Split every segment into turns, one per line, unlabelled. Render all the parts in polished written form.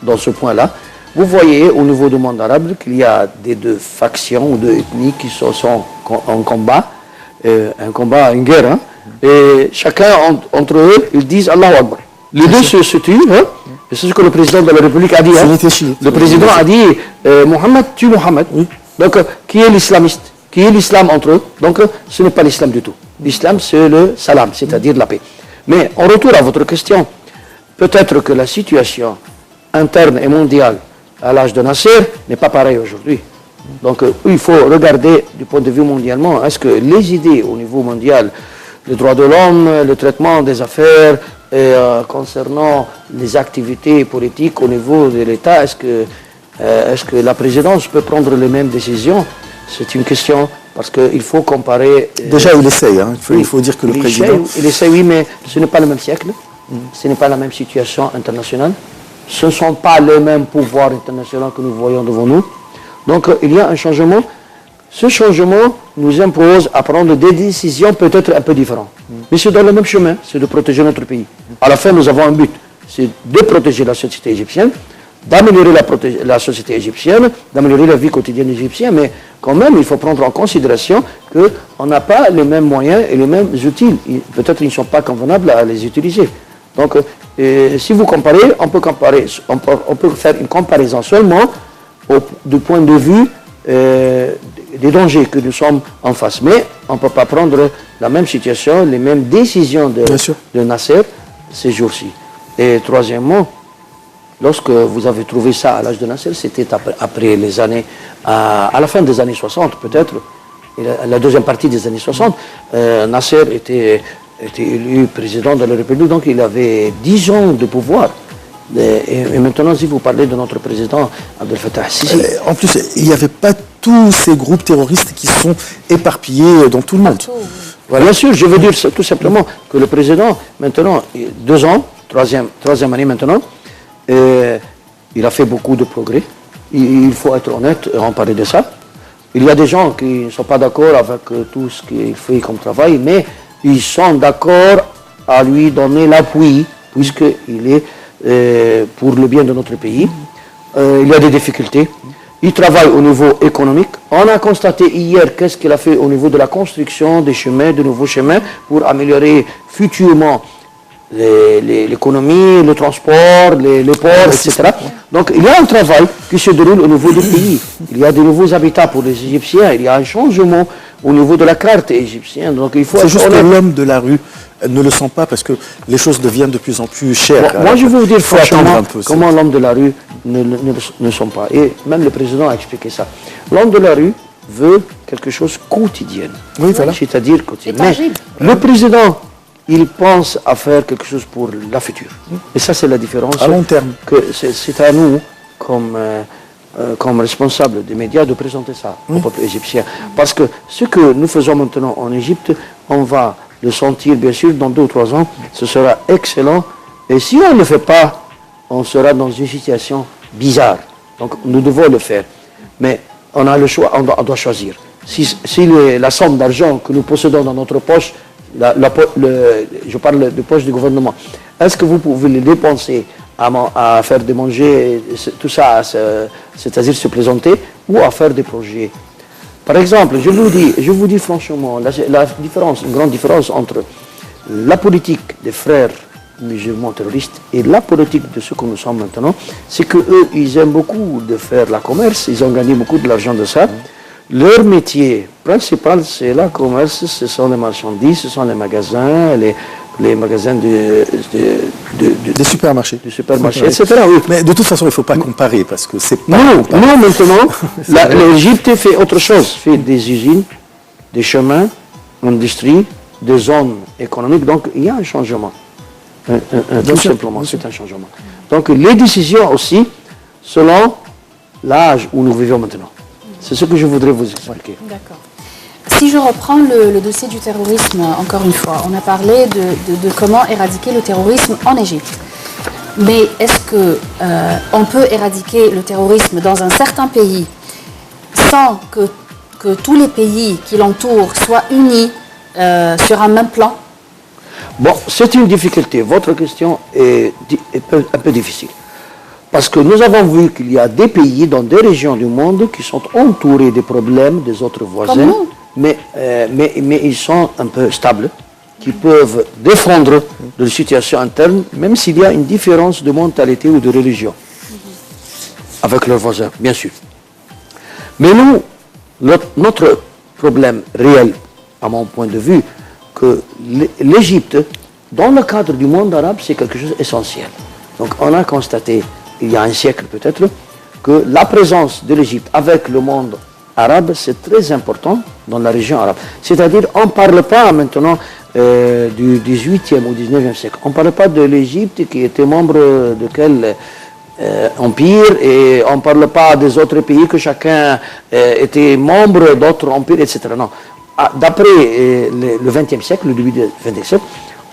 dans ce point-là. Vous voyez au niveau du monde arabe qu'il y a des deux factions ou deux ethnies qui sont en combat, une guerre. Hein, et chacun entre eux, ils disent Allahu Akbar. Les deux se tuent. Hein, et c'est ce que le président de la République a dit. Hein. Le président a dit Mohammed tue Mohammed. Oui. Donc, qui est l'islamiste? Qui est l'islam entre eux? Donc, ce n'est pas l'islam du tout. L'islam, c'est le salam, c'est-à-dire la paix. Mais en retour à votre question, peut-être que la situation interne et mondiale à l'âge de Nasser n'est pas pareille aujourd'hui. Donc, il faut regarder du point de vue mondialement, est-ce que les idées au niveau mondial, les droits de l'homme, le traitement des affaires, et, concernant les activités politiques au niveau de l'État, est-ce que la présidence peut prendre les mêmes décisions? C'est une question, parce qu'il faut comparer...
Déjà, il essaye, hein. Il faut dire que le président...
Il essaye, oui, mais ce n'est pas le même siècle, ce n'est pas la même situation internationale, ce ne sont pas les mêmes pouvoirs internationaux que nous voyons devant nous. Donc, il y a un changement. Ce changement nous impose à prendre des décisions peut-être un peu différentes. Mais c'est dans le même chemin, c'est de protéger notre pays. À la fin, nous avons un but, c'est de protéger la société égyptienne, d'améliorer la société égyptienne, d'améliorer la vie quotidienne égyptienne, mais quand même, il faut prendre en considération qu'on n'a pas les mêmes moyens et les mêmes outils. Peut-être qu'ils ne sont pas convenables à les utiliser. Donc, si vous comparez, on peut faire une comparaison seulement du point de vue des dangers que nous sommes en face. Mais on ne peut pas prendre la même situation, les mêmes décisions de Nasser ces jours-ci. Et troisièmement, lorsque vous avez trouvé ça à l'âge de Nasser, c'était après les années, à la fin des années 60 peut-être, la deuxième partie des années 60, Nasser était élu président de la République, donc il avait 10 ans de pouvoir. Et maintenant, si vous parlez de notre président Abdel Fattah Sisi...
En plus, il n'y avait pas tous ces groupes terroristes qui sont éparpillés dans tout le monde.
Voilà. Bien sûr, je veux dire tout simplement que le président, maintenant, 2 ans, troisième année maintenant, il a fait beaucoup de progrès. Il faut être honnête et en parler de ça. Il y a des gens qui ne sont pas d'accord avec tout ce qu'il fait comme travail, mais ils sont d'accord à lui donner l'appui, puisqu'il est pour le bien de notre pays. Il y a des difficultés. Il travaille au niveau économique. On a constaté hier qu'est-ce qu'il a fait au niveau de la construction des chemins, de nouveaux chemins, pour améliorer futurement l'économie, le transport, les ports, etc. Donc il y a un travail qui se déroule au niveau du pays. Il y a de nouveaux habitats pour les Égyptiens. Il y a un changement au niveau de la carte égyptienne. Donc il faut.
C'est juste que l'homme de la rue ne le sent pas parce que les choses deviennent de plus en plus chères.
Bon, moi je vais vous dire franchement comment l'homme de la rue ne sont pas. Et même le président a expliqué ça. L'homme de la rue veut quelque chose quotidien. Oui, voilà. C'est-à-dire quotidien. Mais le président, il pense à faire quelque chose pour la future. Et ça, c'est la différence.
À long terme.
C'est à nous, comme responsable des médias, de présenter ça au peuple égyptien. Parce que ce que nous faisons maintenant en Égypte, on va le sentir, bien sûr, dans 2 ou 3 ans, ce sera excellent. Et si on ne le fait pas, on sera dans une situation bizarre. Donc, nous devons le faire. Mais on a le choix, on doit choisir. Si la somme d'argent que nous possédons dans notre poche, je parle de poche du gouvernement, est-ce que vous pouvez le dépenser à faire de manger, tout ça, c'est-à-dire se présenter, ou à faire des projets? Par exemple, je vous dis franchement, la différence, une grande différence entre la politique des frères musulmans terroristes et la politique de ce que nous sommes maintenant, c'est qu'eux, ils aiment beaucoup de faire la commerce, ils ont gagné beaucoup de l'argent de ça. Leur métier principal, c'est la commerce, ce sont les marchandises, ce sont les magasins, les magasins des
supermarchés.
Du supermarché, etc. Oui.
Mais de toute façon, il ne faut pas comparer parce que c'est pas...
Non, maintenant, l'Égypte fait autre chose, fait des usines, des chemins, industrie, des zones économiques. Donc, il y a un changement. Tout simplement, c'est un changement. Donc, les décisions aussi, selon l'âge où nous vivons maintenant. C'est ce que je voudrais vous expliquer.
D'accord. Si je reprends le dossier du terrorisme, encore une fois, on a parlé de comment éradiquer le terrorisme en Égypte. Mais est-ce qu'on peut éradiquer le terrorisme dans un certain pays sans que tous les pays qui l'entourent soient unis sur un même plan?
Bon, c'est une difficulté. Votre question est un peu difficile. Parce que nous avons vu qu'il y a des pays dans des régions du monde qui sont entourés des problèmes des autres voisins, mais ils sont un peu stables, qui peuvent défendre de la situation interne, même s'il y a une différence de mentalité ou de religion avec leurs voisins, bien sûr. Mais nous, notre problème réel, à mon point de vue, que l'Égypte, dans le cadre du monde arabe, c'est quelque chose d'essentiel. Donc on a constaté, il y a un siècle peut-être, que la présence de l'Égypte avec le monde arabe, c'est très important dans la région arabe. C'est-à-dire, on ne parle pas maintenant du 18e ou 19e siècle. On ne parle pas de l'Égypte qui était membre de quel empire, et on ne parle pas des autres pays que chacun était membre d'autres empires, etc. Non. D'après le 20e siècle, le début du 20e siècle,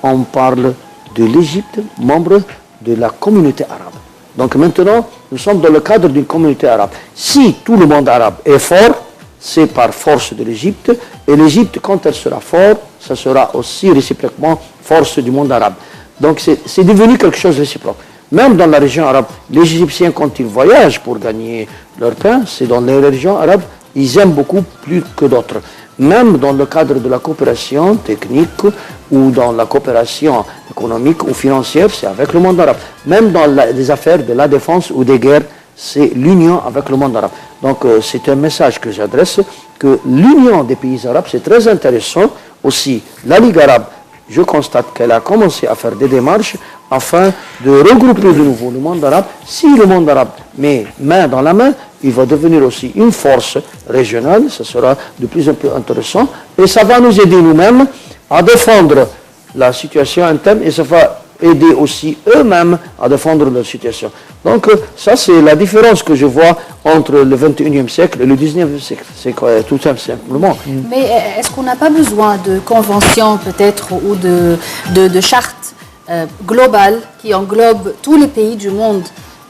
on parle de l'Égypte, membre de la communauté arabe. Donc maintenant, nous sommes dans le cadre d'une communauté arabe. Si tout le monde arabe est fort, c'est par force de l'Égypte, et l'Égypte, quand elle sera forte, ça sera aussi réciproquement force du monde arabe. Donc c'est devenu quelque chose de réciproque. Même dans la région arabe, les Égyptiens, quand ils voyagent pour gagner leur pain, c'est dans les régions arabes, ils aiment beaucoup plus que d'autres. Même dans le cadre de la coopération technique ou dans la coopération économique ou financière, c'est avec le monde arabe. Même dans les affaires de la défense ou des guerres, c'est l'union avec le monde arabe. Donc c'est un message que j'adresse, que l'union des pays arabes, c'est très intéressant. Aussi, la Ligue arabe, je constate qu'elle a commencé à faire des démarches afin de regrouper de nouveau le monde arabe. Si le monde arabe met main dans la main, il va devenir aussi une force régionale, ça sera de plus en plus intéressant, et ça va nous aider nous-mêmes à défendre la situation interne, et ça va aider aussi eux-mêmes à défendre leur situation. Donc ça, c'est la différence que je vois entre le 21e siècle et le 19e siècle. C'est tout simplement.
Mais est-ce qu'on n'a pas besoin de conventions peut-être ou de chartes globales qui englobent tous les pays du monde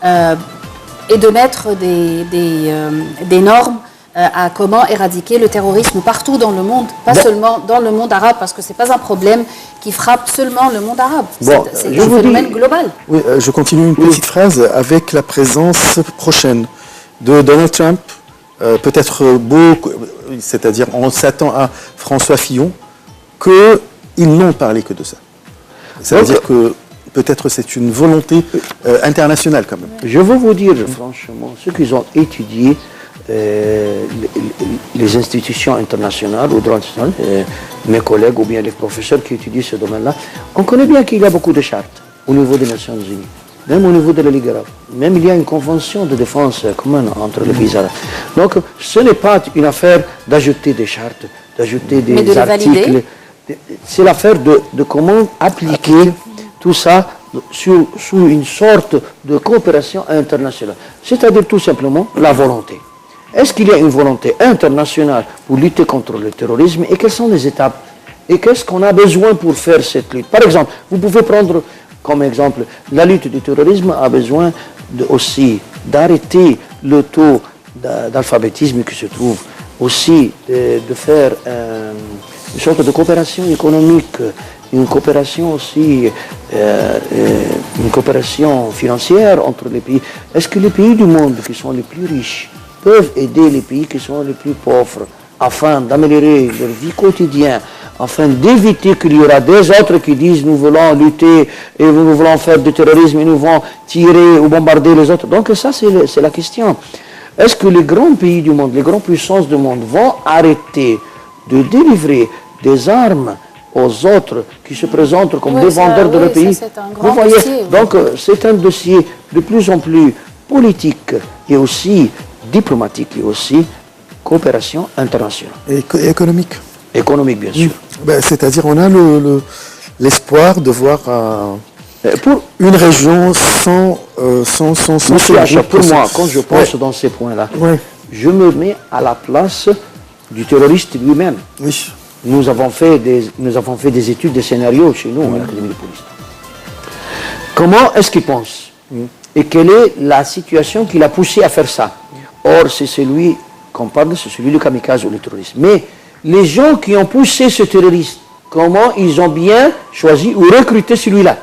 et de mettre des normes à comment éradiquer le terrorisme partout dans le monde, pas seulement dans le monde arabe, parce que ce n'est pas un problème qui frappe seulement le monde arabe. C'est un phénomène global.
Oui, je continue une petite phrase. Avec la présence prochaine de Donald Trump, peut-être beaucoup, c'est-à-dire on s'attend à François Fillon, qu'ils n'ont parlé que de ça. Ça veut dire que peut-être c'est une volonté internationale quand même.
Je veux vous dire franchement, ceux qui ont étudié les institutions internationales ou droit international, mes collègues ou bien les professeurs qui étudient ce domaine-là, on connaît bien qu'il y a beaucoup de chartes au niveau des Nations Unies, même au niveau de la Ligue arabe. Même il y a une convention de défense commune entre les pays arabes. Donc ce n'est pas une affaire d'ajouter des chartes, d'ajouter des articles. C'est l'affaire de comment appliquer tout ça sous une sorte de coopération internationale. C'est-à-dire tout simplement la volonté. Est-ce qu'il y a une volonté internationale pour lutter contre le terrorisme et quelles sont les étapes? Et qu'est-ce qu'on a besoin pour faire cette lutte? Par exemple, vous pouvez prendre comme exemple, la lutte du terrorisme a besoin aussi d'arrêter le taux d'alphabétisme qui se trouve, aussi de faire une sorte de coopération économique, une coopération aussi, une coopération financière entre les pays. Est-ce que les pays du monde qui sont les plus riches peuvent aider les pays qui sont les plus pauvres afin d'améliorer leur vie quotidienne, afin d'éviter qu'il y aura des autres qui disent nous voulons lutter et nous voulons faire du terrorisme et nous voulons tirer ou bombarder les autres. Donc ça c'est la question. Est-ce que les grands pays du monde, les grandes puissances du monde vont arrêter de délivrer des armes aux autres qui se présentent comme des vendeurs de leur pays? Vous voyez, donc c'est un dossier de plus en plus politique et aussi diplomatique et aussi coopération internationale.
Et économique.
Économique, bien sûr.
Ben, c'est-à-dire on a l'espoir de voir pour une région sans
Monsieur Acha, pour moi, quand je pense dans ces points-là, je me mets à la place du terroriste lui-même.
Oui.
Nous avons fait des études, des scénarios chez nous à l'Académie de police. Comment est-ce qu'il pense? Et quelle est la situation qui l'a poussé à faire ça? Or, c'est celui qu'on parle, c'est celui du kamikaze ou le terroriste. Mais les gens qui ont poussé ce terroriste, comment ils ont bien choisi ou recruté celui-là?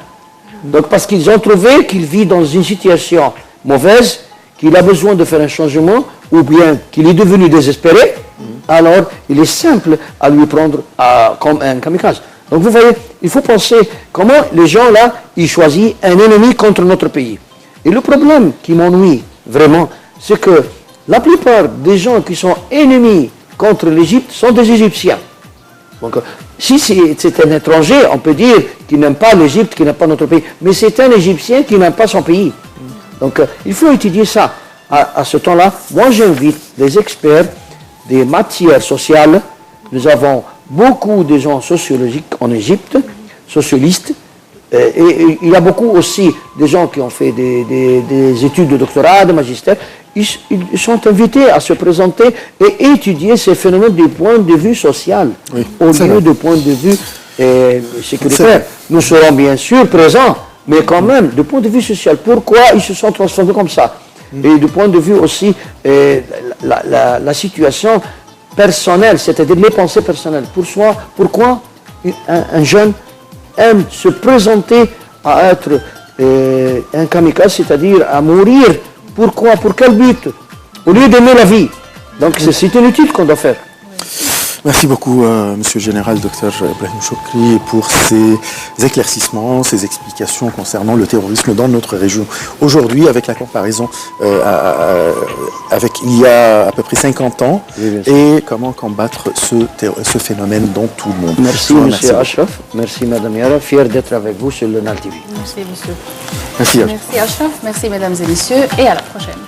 Donc, parce qu'ils ont trouvé qu'il vit dans une situation mauvaise, qu'il a besoin de faire un changement, ou bien qu'il est devenu désespéré, alors il est simple à lui prendre comme un kamikaze. Donc vous voyez, il faut penser comment les gens là, ils choisissent un ennemi contre notre pays. Et le problème qui m'ennuie vraiment, c'est que la plupart des gens qui sont ennemis contre l'Égypte sont des Égyptiens. Donc, si c'est un étranger, on peut dire qu'il n'aime pas l'Égypte, qu'il n'aime pas notre pays, mais c'est un Égyptien qui n'aime pas son pays. Donc, il faut étudier ça. À ce temps-là, moi j'invite des experts des matières sociales. Nous avons beaucoup de gens sociologiques en Égypte, socialistes, et il y a beaucoup aussi de gens qui ont fait des études de doctorat, de magistère. Ils sont invités à se présenter et étudier ces phénomènes du point de vue social, au lieu du point de vue sécuritaire. Nous serons bien sûr présents, mais quand même, du point de vue social, pourquoi ils se sont transformés comme ça? Et du point de vue aussi, la situation personnelle, c'est-à-dire les pensées personnelles. Pourquoi un jeune aime se présenter à être un kamikaze, c'est-à-dire à mourir? Pourquoi? Pour quel but? Au lieu d'aimer la vie. Donc c'est une étude qu'on doit faire.
Merci beaucoup, Monsieur le Général, Dr Brahim Choukri, pour ces éclaircissements, ces explications concernant le terrorisme dans notre région. Aujourd'hui, avec la comparaison avec il y a à peu près 50 ans, et comment combattre ce phénomène dans tout le monde.
Merci, Monsieur Ashraf. Merci, Madame Yara. Fier d'être avec vous sur le NAL TV.
Merci, monsieur.
Merci,
Merci, Ashraf. Merci, mesdames et messieurs. Et à la prochaine.